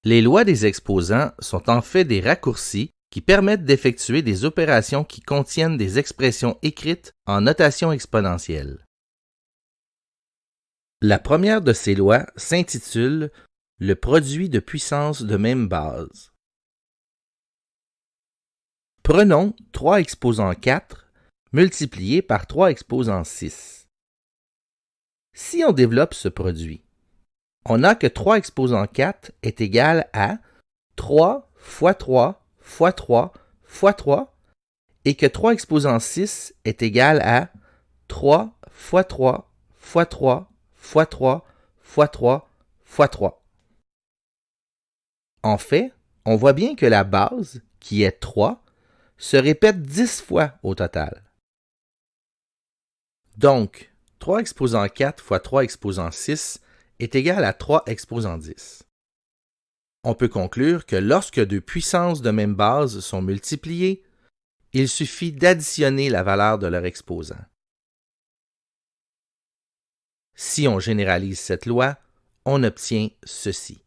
Les lois des exposants sont en fait des raccourcis qui permettent d'effectuer des opérations qui contiennent des expressions écrites en notation exponentielle. La première de ces lois s'intitule « Le produit de puissance de même base ». Prenons 3 exposant 4 multiplié par 3 exposant 6. Si on développe ce produit, on a que 3 exposant 4 est égal à 3 fois 3 fois 3 fois 3 et que 3 exposant 6 est égal à 3 fois 3 fois 3 fois 3 fois 3 fois 3. En fait, on voit bien que la base, qui est 3, se répète 10 fois au total. Donc, 3 exposant 4 fois 3 exposant 6 est égal à 3 exposant 10. On peut conclure que lorsque deux puissances de même base sont multipliées, il suffit d'additionner la valeur de leur exposant. Si on généralise cette loi, on obtient ceci.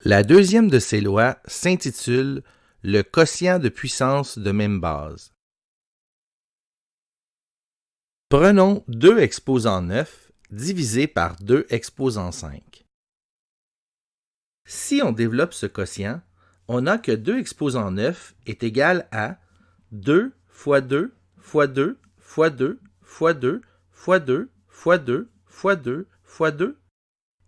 La deuxième de ces lois s'intitule « Le quotient de puissance de même base ». Prenons 2 exposant 9 divisé par 2 exposant 5. Si on développe ce quotient, on a que 2 exposant 9 est égal à 2 fois 2 fois 2 fois 2 fois 2 fois 2 fois 2 fois 2 fois 2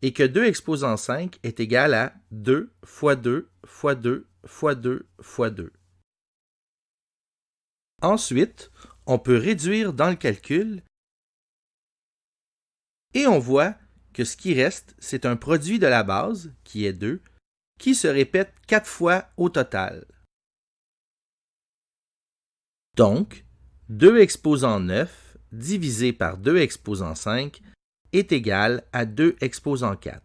et que 2 exposant 5 est égal à 2 fois 2 fois 2 fois 2 fois 2. Ensuite, on peut réduire dans le calcul et on voit que ce qui reste, c'est un produit de la base, qui est 2, qui se répète 4 fois au total. Donc, 2 exposant 9 divisé par 2 exposant 5 est égal à 2 exposant 4.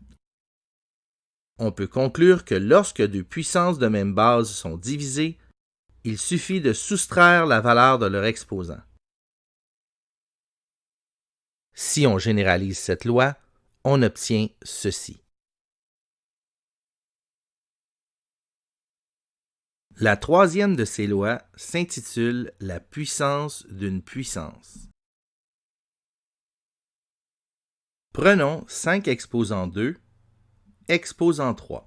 On peut conclure que lorsque deux puissances de même base sont divisées, il suffit de soustraire la valeur de leur exposant. Si on généralise cette loi, on obtient ceci. La troisième de ces lois s'intitule « La puissance d'une puissance ». Prenons 5 exposant 2, exposant 3.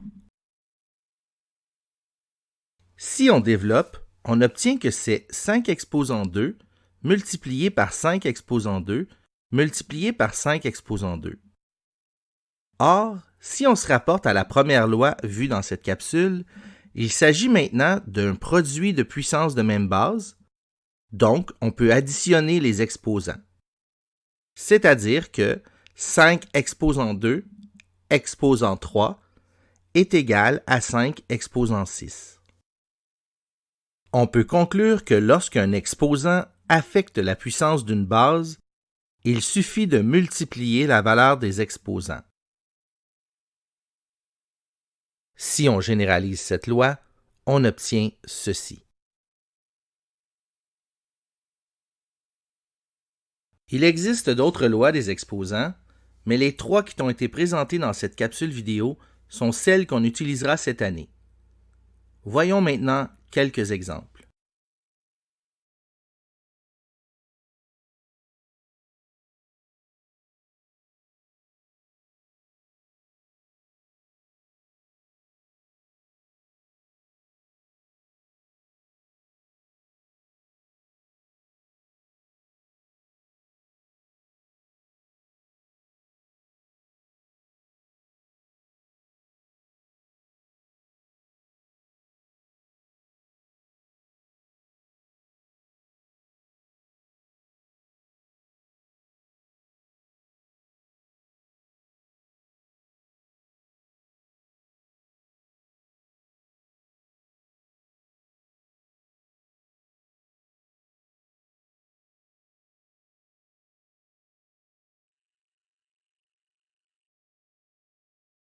Si on développe, on obtient que c'est 5 exposant 2 multiplié par 5 exposant 2 multiplié par 5 exposant 2. Or, si on se rapporte à la première loi vue dans cette capsule, il s'agit maintenant d'un produit de puissance de même base, donc on peut additionner les exposants. C'est-à-dire que 5 exposant 2 exposant 3 est égal à 5 exposant 6. On peut conclure que lorsqu'un exposant affecte la puissance d'une base, il suffit de multiplier la valeur des exposants. Si on généralise cette loi, on obtient ceci. Il existe d'autres lois des exposants, mais les 3 qui t'ont été présentées dans cette capsule vidéo sont celles qu'on utilisera cette année. Voyons maintenant quelques exemples.